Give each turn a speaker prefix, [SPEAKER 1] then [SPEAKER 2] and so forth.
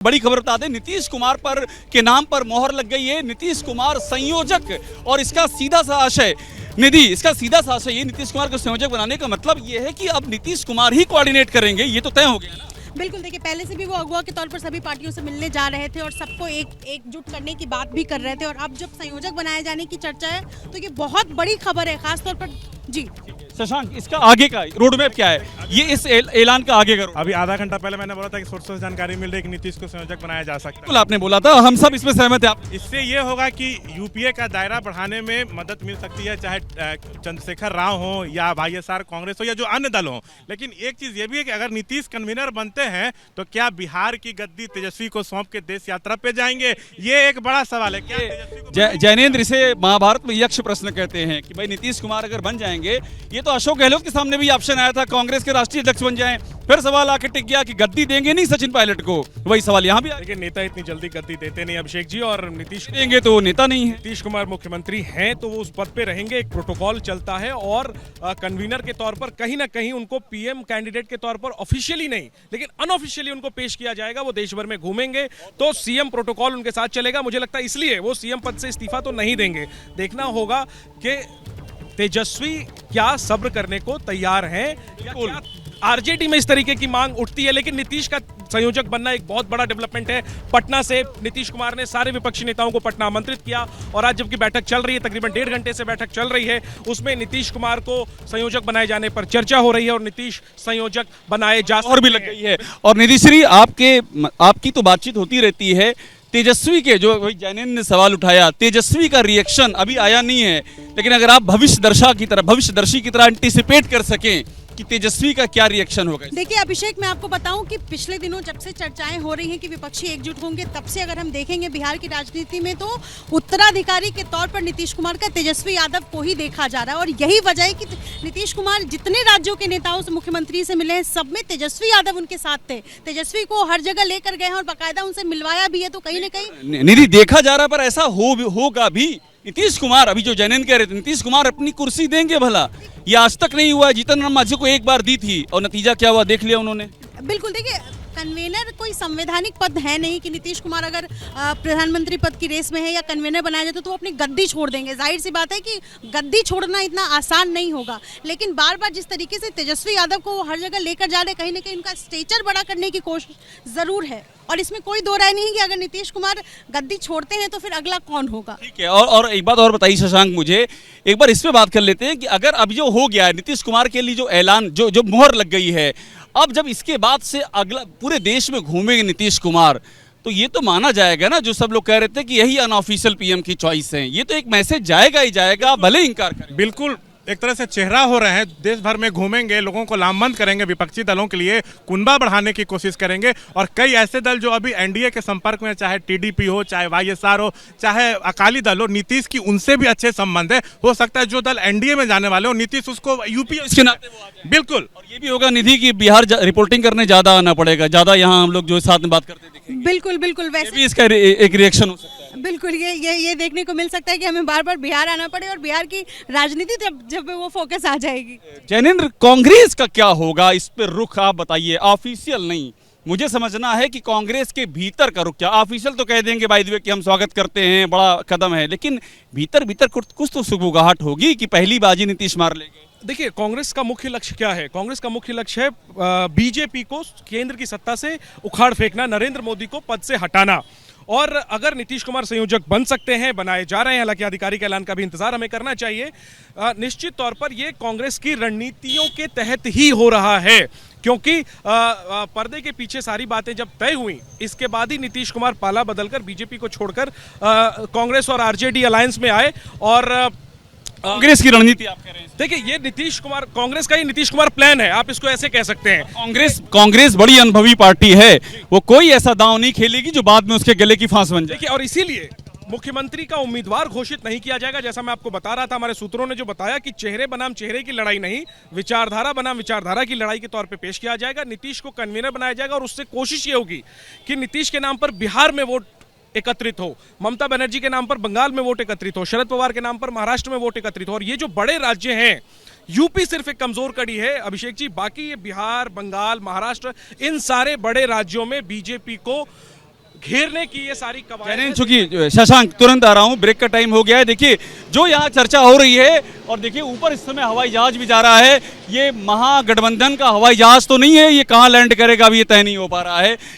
[SPEAKER 1] बड़ी खबर बता दें, नीतीश कुमार पर के नाम पर मोहर लग गई है। नीतीश कुमार संयोजक और इसका सीधा सा आशय ये नीतीश कुमार को संयोजक बनाने का मतलब ये है कि अब नीतीश कुमार ही कोऑर्डिनेट करेंगे, ये तो तय हो गया ना।
[SPEAKER 2] बिल्कुल, देखिए पहले से भी वो अगुवा के तौर पर सभी पार्टियों से मिलने जा रहे थे और सबको एकजुट करने की बात भी कर रहे थे और अब जब संयोजक बनाए जाने की चर्चा है तो ये बहुत बड़ी खबर है, खासतौर पर जी।
[SPEAKER 1] शशांक, इसका आगे का रोड मैप क्या है? ये इस ऐलान का आगे का
[SPEAKER 3] अभी आधा घंटा पहले मैंने बोला था कि सोर्स से जानकारी मिल रही है कि नीतीश को संयोजक बनाया जा सकता है।
[SPEAKER 1] बिल्कुल आपने बोला था, हम सब इसमें सहमत हैं। आप
[SPEAKER 3] इससे ये होगा कि यूपीए का दायरा बढ़ाने में मदद मिल सकती है, चाहे चंद्रशेखर राव हो या वाईएसआर कांग्रेस हो या जो अन्य दल हो। लेकिन एक चीज ये भी है कि अगर नीतीश कन्वीनर बनते हैं तो क्या बिहार की गद्दी तेजस्वी को सौंप के देश यात्रा पे जाएंगे? ये एक बड़ा सवाल है। क्या
[SPEAKER 1] जैनेंद्र इसे महाभारत में यक्ष प्रश्न कहते हैं कि भाई नीतीश कुमार अगर बन जाएंगे, ये तो अशोक गहलोत के सामने भी ऑप्शन आया था, कांग्रेस के राष्ट्रीय अध्यक्ष बन जाएं। फिर सवाल आके टिक गया कि गद्दी देंगे नहीं सचिन पायलट को। वही सवाल यहाँ भी।
[SPEAKER 4] लेकिन नेता इतनी जल्दी गद्दी देते नहीं अभिषेक जी, और नीतीश
[SPEAKER 1] देंगे तो नेता नहीं है।
[SPEAKER 4] नीतीश कुमार मुख्यमंत्री हैं तो वो उस पद पे रहेंगे, एक प्रोटोकॉल चलता है और कन्वीनर के तौर पर कहीं ना कहीं उनको पीएम कैंडिडेट के तौर पर ऑफिशियली नहीं लेकिन अनऑफिशियली उनको पेश किया जाएगा। वो देश भर में घूमेंगे तो सीएम प्रोटोकॉल उनके साथ चलेगा। मुझे लगता है इसलिए वो सीएम पद से इस्तीफा तो नहीं देंगे। देखना होगा कि तेजस्वी क्या सब्र करने को तैयार हैं या क्या आरजेडी में इस तरीके की मांग उठती है। लेकिन नीतीश का संयोजक बनना एक बहुत बड़ा डेवलपमेंट है। पटना से नीतीश कुमार ने सारे विपक्षी नेताओं को पटना आमंत्रित किया और आज जबकि बैठक चल रही है, तकरीबन 1.5 घंटे से बैठक चल रही है, उसमें नीतीश कुमार को संयोजक बनाए जाने पर चर्चा हो रही है और नीतीश संयोजक बनाए जा
[SPEAKER 1] और भी लग गई है। और नीतीश्री, आपकी तो बातचीत होती रहती है। तेजस्वी के जो जैनेंद्र ने सवाल उठाया, तेजस्वी का रिएक्शन अभी आया नहीं है, लेकिन अगर आप भविष्यदर्शी की तरह एंटीसिपेट कर सकें कि तेजस्वी का क्या रिएक्शन होगा।
[SPEAKER 2] देखिए अभिषेक, मैं आपको बताऊं कि पिछले दिनों जब से चर्चाएं हो रही हैं कि विपक्षी एकजुट होंगे, तब से अगर हम देखेंगे बिहार की राजनीति में तो उत्तराधिकारी के तौर पर नीतीश कुमार का तेजस्वी यादव को ही देखा जा रहा है। और यही वजह है कि नीतीश कुमार जितने राज्यों के नेताओं से, मुख्यमंत्री से मिले हैं, सब में तेजस्वी यादव उनके साथ थे। तेजस्वी को हर जगह लेकर गए हैं और बाकायदा उनसे मिलवाया भी है। तो कहीं ना कहीं
[SPEAKER 1] निधि देखा जा रहा, पर ऐसा होगा भी। नीतीश कुमार, अभी जो जैनेंद्र कह रहे थे, नीतीश कुमार अपनी कुर्सी देंगे भला? ये आज तक नहीं हुआ। जीतन राम मांझी को एक बार दी थी और नतीजा क्या हुआ देख लिया उन्होंने।
[SPEAKER 2] बिल्कुल, देखिए कन्वेनर कोई संवैधानिक पद है नहीं कि नीतीश कुमार अगर प्रधानमंत्री पद की रेस में है या कन्वेनर बनाया जाए तो वो अपनी गद्दी छोड़ देंगे। जाहिर सी बात है कि गद्दी छोड़ना इतना आसान नहीं होगा। लेकिन बार बार जिस तरीके से तेजस्वी यादव को हर जगह लेकर जा रहे, कहीं ना कहीं उनका स्टेचर बड़ा करने की कोशिश जरूर है और इसमें कोई दो राय नहीं कि अगर नीतीश कुमार गद्दी छोड़ते हैं तो फिर अगला कौन होगा।
[SPEAKER 1] ठीक है, और एक बात और बताइए शशांक, मुझे एक बार इस पे बात कर लेते हैं कि अगर अब जो हो गया है नीतीश कुमार के लिए जो ऐलान, जो मोहर लग गई है, अब जब इसके बाद से अगला पूरे देश में घूमेंगे नीतीश कुमार, तो ये तो माना जाएगा ना, जो सब लोग कह रहे थे कि यही अनऑफिशियल पीएम की चॉइस है, ये तो एक मैसेज जाएगा ही जाएगा, भले इंकार करें।
[SPEAKER 3] बिल्कुल एक तरह से चेहरा हो रहे हैं, देश भर में घूमेंगे, लोगों को लामबंद करेंगे, विपक्षी दलों के लिए कुनबा बढ़ाने की कोशिश करेंगे। और कई ऐसे दल जो अभी एनडीए के संपर्क में, चाहे टीडीपी हो, चाहे वाईएसआर हो, चाहे अकाली दल हो, नीतीश की उनसे भी अच्छे संबंध है। हो सकता है जो दल एनडीए में जाने वाले हो, नीतीश उसको यूपी
[SPEAKER 1] इसके नाते
[SPEAKER 3] बिल्कुल।
[SPEAKER 1] और ये भी होगा निधि की बिहार रिपोर्टिंग करने ज्यादा आना पड़ेगा, ज्यादा यहाँ हम लोग जो साथ में बात करते दिखेंगे।
[SPEAKER 2] बिल्कुल वैसे
[SPEAKER 1] भी इसका एक रिएक्शन हो सकता है।
[SPEAKER 2] बिल्कुल, ये देखने को मिल सकता है कि हमें बार बार बिहार आना पड़े और बिहार की राजनीति जब वो फोकस आ जाएगी।
[SPEAKER 1] जैनेंद्र, कांग्रेस का क्या होगा, इस पर रुख आप बताइए। ऑफिशियल नहीं, मुझे समझना है कि कांग्रेस के भीतर का रुख क्या। ऑफिशियल तो कह देंगे बाय द वे कि हम स्वागत करते हैं, बड़ा कदम है, लेकिन भीतर कुछ तो सुगबुगाहट होगी कि पहली बाजी नीतीश मार लेंगे।
[SPEAKER 4] देखिए कांग्रेस का मुख्य लक्ष्य क्या है? कांग्रेस का मुख्य लक्ष्य है बीजेपी को केंद्र की सत्ता से उखाड़ फेंकना, नरेंद्र मोदी को पद से हटाना। और अगर नीतीश कुमार संयोजक बन सकते हैं, बनाए जा रहे हैं, हालांकि आधिकारिक ऐलान का भी इंतजार हमें करना चाहिए, निश्चित तौर पर यह कांग्रेस की रणनीतियों के तहत ही हो रहा है। क्योंकि पर्दे के पीछे सारी बातें जब तय हुई, इसके बाद ही नीतीश कुमार पाला बदलकर बीजेपी को छोड़कर कांग्रेस और आरजेडी अलायंस में आए। और
[SPEAKER 1] कांग्रेस की रणनीति आप कह रहे हैं?
[SPEAKER 4] देखिए ये नीतीश कुमार, कांग्रेस का ही नीतीश कुमार प्लान है, आप इसको ऐसे कह सकते हैं।
[SPEAKER 1] कांग्रेस बड़ी अनुभवी पार्टी है, वो कोई ऐसा दांव नहीं खेलेगी जो बाद में उसके गले की फांस बन जाए।
[SPEAKER 4] देखिए और इसीलिए मुख्यमंत्री का उम्मीदवार घोषित नहीं किया जाएगा। जैसा मैं आपको बता रहा था, हमारे सूत्रों ने जो बताया कि चेहरे बनाम चेहरे की लड़ाई नहीं, विचारधारा बनाम विचारधारा की लड़ाई के तौर पे पेश किया जाएगा। नीतीश को कन्वीनर बनाया जाएगा और उससे कोशिश ये होगी कि नीतीश के नाम पर बिहार में वोट एकत्रित हो, ममता बनर्जी के नाम पर बंगाल में वोट एकत्रित हो, शरद पवार के नाम पर महाराष्ट्र में वोट एकत्रित हो। और ये जो बड़े राज्य हैं, यूपी सिर्फ एक कमजोर कड़ी है अभिषेक जी, बाकी ये बिहार, बंगाल, महाराष्ट्र, इन सारे बड़े राज्यों में बीजेपी को घेरने की ये सारी कवायद
[SPEAKER 1] जैन, चूंकि शशांक तुरंत आ रहा हूँ, ब्रेक का टाइम हो गया है। देखिए जो यहाँ चर्चा हो रही है, और देखिए ऊपर इस समय हवाई जहाज भी जा रहा है। ये महागठबंधन का हवाई जहाज तो नहीं है, ये कहाँ लैंड करेगा अभी ये तय नहीं हो पा रहा है।